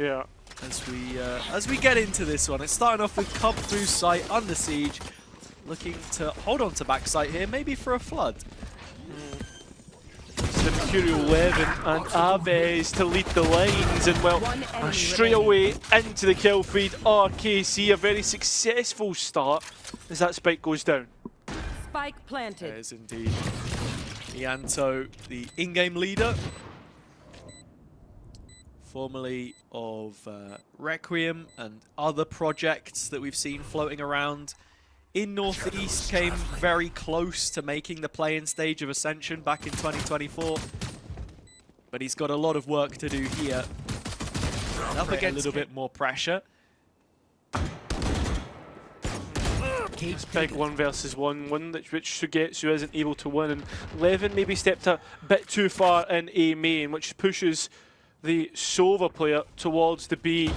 Yeah. As we get into this one, it's starting off with kubfu site under siege, looking to hold on to back site here, maybe for a flood. The Mercurial LewN and Avez to lead the lines, and well, straight away into the kill feed. RKC, a very successful start as that spike goes down. Spike planted. There's indeed Ianto, the in-game leader, formerly of Requiem and other projects that we've seen floating around in Northeast, came very close to making the play-in stage of Ascension back in 2024. But he's got a lot of work to do here. Up against a little bit more pressure. It's big 1 versus 1, which SUYGETSU isn't able to win, and LewN maybe stepped a bit too far in A main, which pushes the Sova player towards the B.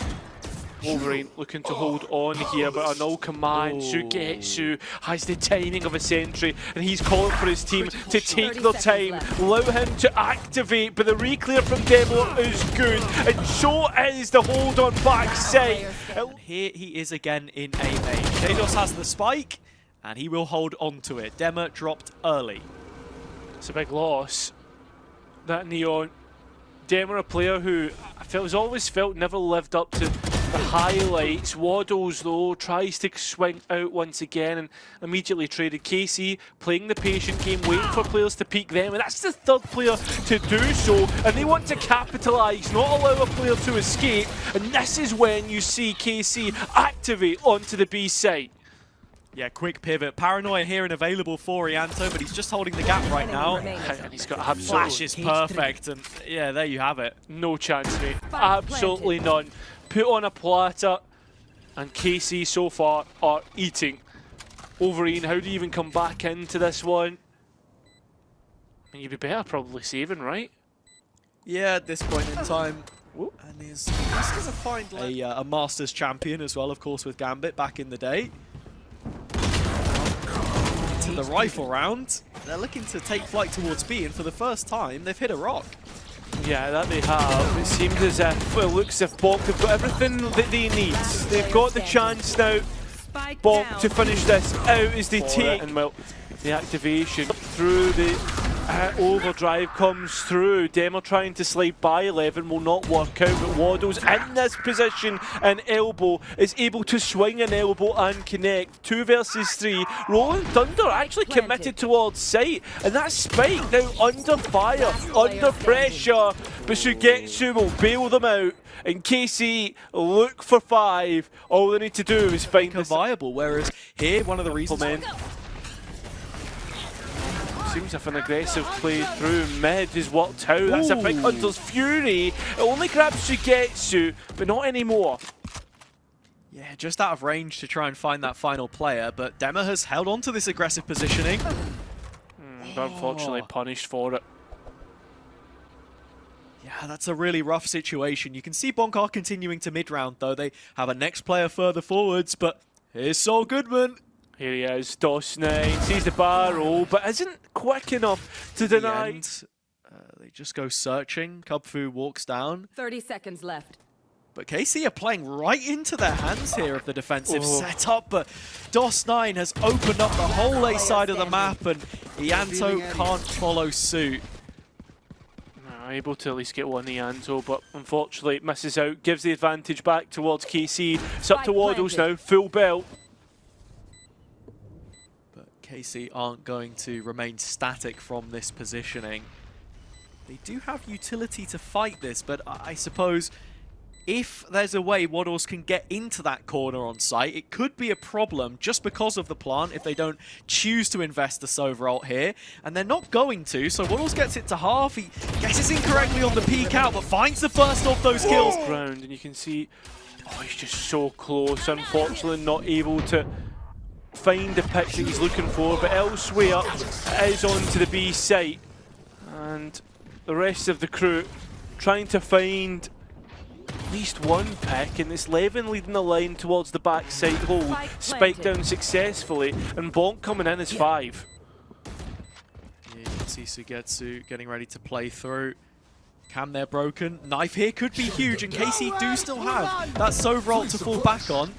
Wolverine looking to hold on here, but an all command. SUYGETSU has the timing of a sentry, and he's calling for his team to take their time, allow him to activate, but the reclear from Demo is good, and so is the hold on backside. Here he is again in A main. sheydos has the spike, and he will hold on to it. Demo dropped early. It's a big loss. That Neon. Demo, a player who has always felt never lived up to the highlights. Waddles, though, tries to swing out once again and immediately traded. KC playing the patient game, waiting for players to peek them, and that's the third player to do so, and they want to capitalise, not allow a player to escape, and this is when you see KC activate onto the B side. Yeah, quick pivot. Paranoia here and available for ianto, but he's just holding the gap right now. And he's got absolute Flash is perfect, and yeah, there you have it. No chance, mate. Absolutely none. Put on a platter, and KC so far are eating. Wolverine, how do you even come back into this one? And you'd be better probably saving, right? Yeah, at this point in time. And he's just going to find a Masters champion as well, of course, with Gambit back in the day. To the rifle round, they're looking to take flight towards B, and for the first time, they've hit a rock. Yeah, that they have. It seems as if, well, it looks as if BONK have got everything that they need. They've got the chance now, BONK, to finish this out as they take. And well, the activation through the overdrive comes through. Demo trying to slide by LewN will not work out, but Waddles in this position, and elbow is able to swing an elbow and connect. 2 versus 3. Rolling Thunder actually committed towards sight, and that spike now under fire, under pressure, but SUYGETSU will bail them out. And KC look for 5. All they need to do is find this viable, whereas here, one of the reasons. Seems if an aggressive play through mid has worked out. That's a big Hunter's Fury. It only grabs SUYGETSU, but not anymore. Yeah, just out of range to try and find that final player, but Demo has held on to this aggressive positioning. Unfortunately punished for it. Yeah, that's a really rough situation. You can see BONK are continuing to mid-round, though. They have a next player further forwards, but here's Saul Goodman. Here he is, DOS9, sees the barrel, but isn't quick enough to deny. They just go searching. kubfu walks down. 30 seconds left. But KC are playing right into their hands here of the defensive setup, but DOS9 has opened up the whole A side of the map, and ianto can't follow suit. Able to at least get one ianto, but unfortunately misses out, gives the advantage back towards KC. It's up to Waddles now, full belt. KC aren't going to remain static from this positioning. They do have utility to fight this, but I suppose if there's a way Waddles can get into that corner on site, it could be a problem just because of the plant if they don't choose to invest the Sova ult here, and they're not going to, so Waddles gets it to half. He guesses incorrectly on the peek out, but finds the first of those kills. Ground, and you can see, he's just so close, unfortunately not able to find the pick that he's looking for, but elsewhere it is onto the B site, and the rest of the crew trying to find at least one pick, and it's LewN leading the line towards the backside hole, spiked down successfully, and BONK coming in as 5. Yeah, you can see SUYGETSU getting ready to play through. Cam there broken. Knife here could be huge, and KC do still have that Sova ult to fall back on.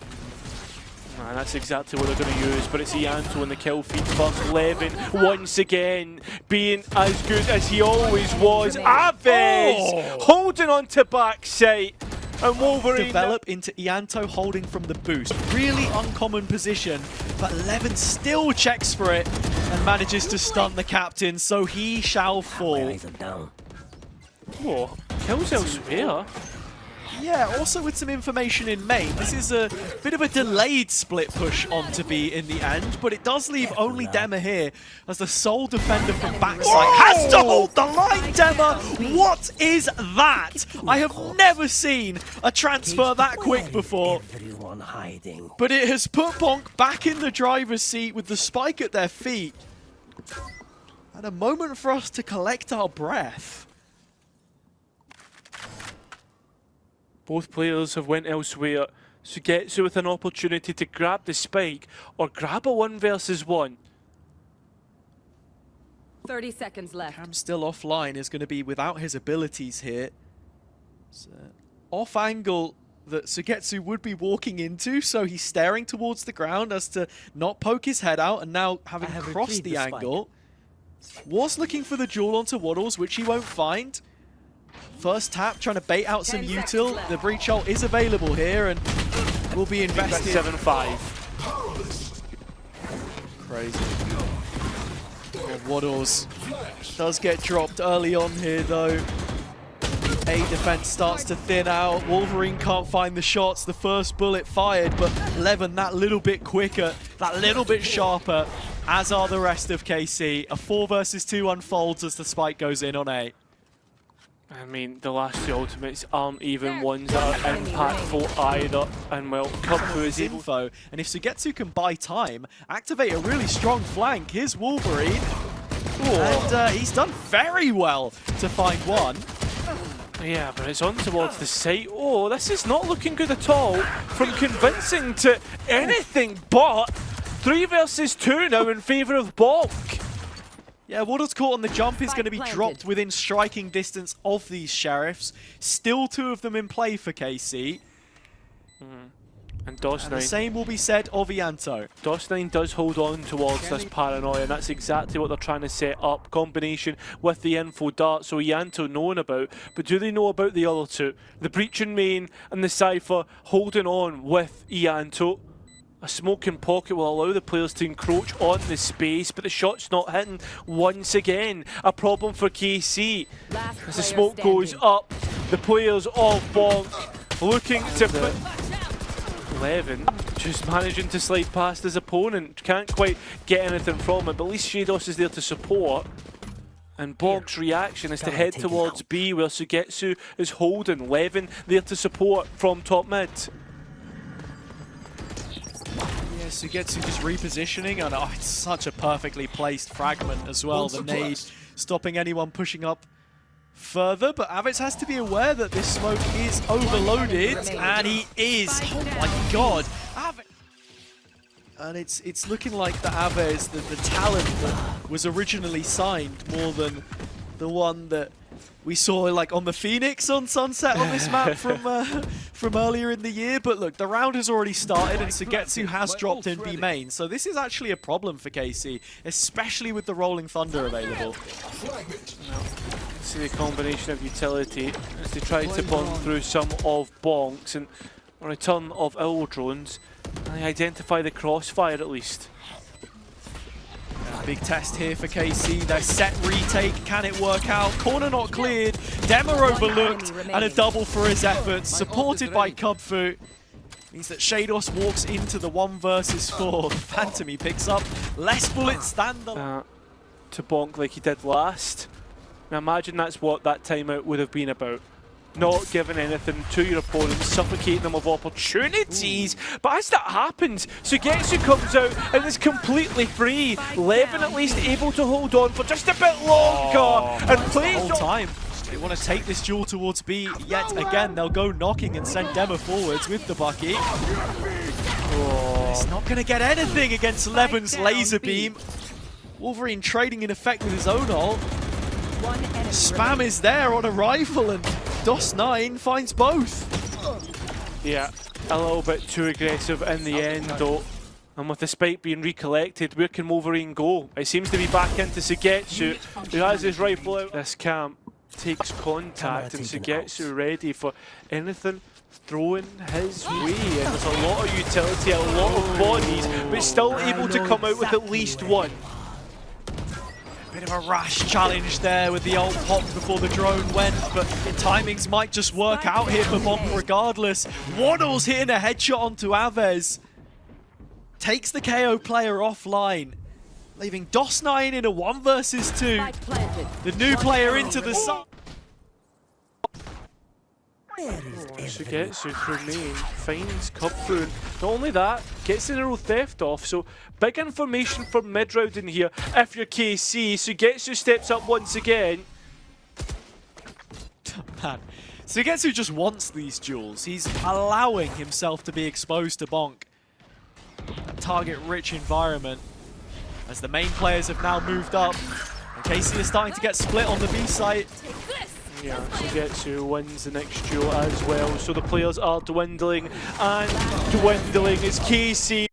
And that's exactly what they're going to use, but it's ianto in the kill feed first. LewN once again being as good as he always was. Aves holding on to backside. And Wolverine Develop into ianto holding from the boost. Really uncommon position, but LewN still checks for it and manages to stun the captain, so he shall fall. Oh, kills elsewhere. Yeah, also with some information in main. This is a bit of a delayed split push onto B in the end, but it does leave only Dema here as the sole defender from backside has to hold the line, Dema! What is that? I have never seen a transfer that quick before. But it has put BONK back in the driver's seat with the spike at their feet. And a moment for us to collect our breath. Both players have went elsewhere. SUYGETSU with an opportunity to grab the spike or grab a 1 versus 1. 30 seconds left. Cam still offline is going to be without his abilities here. It's off angle that SUYGETSU would be walking into, so he's staring towards the ground as to not poke his head out, and now having crossed the angle. Was looking for the duel onto Waddles, which he won't find. First tap, trying to bait out some util. The breach ult is available here and will be invested. 7-5. Crazy. And Waddles does get dropped early on here though. A defense starts to thin out. Wolverine can't find the shots. The first bullet fired, but LewN that little bit quicker, that little bit sharper, as are the rest of KC. A 4 versus 2 unfolds as the spike goes in on A. I mean, the last two ultimates aren't even ones that are impactful either. And well, kubfu is able. Info, and if SUYGETSU can buy time, activate a really strong flank. Here's Wolverine. And he's done very well to find one. Yeah, but it's on towards the site. Oh, this is not looking good at all. From convincing to anything but 3 versus 2 now in favour of BONK. Yeah, Waddles caught on the jump is going to be dropped within striking distance of these Sheriffs. Still 2 of them in play for KC. And the same will be said of ianto. DOS9 does hold on towards this paranoia, and that's exactly what they're trying to set up. Combination with the info dart, so ianto knowing about, but do they know about the other 2? The breach in main and the Cypher holding on with ianto. A smoking pocket will allow the players to encroach on the space, but the shot's not hitting. Once again, a problem for KC. As the smoke goes up, the players of BONK looking to put LewN just managing to slide past his opponent. Can't quite get anything from it, but at least sheydos is there to support. And BONK's reaction is to head towards B, where SUYGETSU is holding. LewN there to support from top mid. Yeah, SUYGETSU just repositioning, and oh, it's such a perfectly placed fragment as well. The nade stopping anyone pushing up further, but Avez has to be aware that this smoke is overloaded, and he is. Oh my god. And it's looking like the Aves, the talent that was originally signed, more than the one that we saw like on the Phoenix on Sunset on this map from earlier in the year. But look, the round has already started and SUYGETSU has dropped in B main. So this is actually a problem for KC, especially with the Rolling Thunder available. See the combination of utility as they try to burn through some of BONK's, and on return of our drones, and they identify the crossfire at least. Big test here for KC. Their set retake, can it work out? Corner not cleared, Dema overlooked, and a double for his efforts, supported by kubfu. Means that sheydos walks into the 1 versus 4. The Phantom he picks up less bullets than the... to BONK like he did last. Now imagine that's what that timeout would have been about. Not giving anything to your opponents, suffocating them of opportunities. But as that happens, SUYGETSU comes out and is completely free. LewN at least able to hold on for just a bit longer and plays the whole time. They want to take this duel towards B yet again. They'll go knocking and send Dema forwards with the bucket. It's not going to get anything against LewN's laser beam. Wolverine trading in effect with his own ult. One enemy Spam is there on arrival, and DOS9 finds both. Yeah, a little bit too aggressive in the end though. And with the spike being recollected, where can Wolverine go? It seems to be back into SUYGETSU, who has his rifle out. This camp takes contact, and SUYGETSU ready for anything thrown his way. And there's a lot of utility, a lot of bodies, but still able to come out with at least one. Bit of a rash challenge there with the ult pop before the drone went, but the timings might just work out here for BONK regardless. Waddles hitting a headshot onto Avez. Takes the KO player offline, leaving DOS9 in a 1 versus 2. Spike planted. The new player into the side. SUYGETSU through main finds kubfu. Not only that, gets the neural theft off. So big information for mid round in here. If you're KC, SUYGETSU steps up once again. Man, SUYGETSU just wants these duels. He's allowing himself to be exposed to BONK. A target-rich environment. As the main players have now moved up, and KC is starting to get split on the B site. Yeah, SUYGETSU wins the next duel as well. So the players are dwindling and dwindling as KC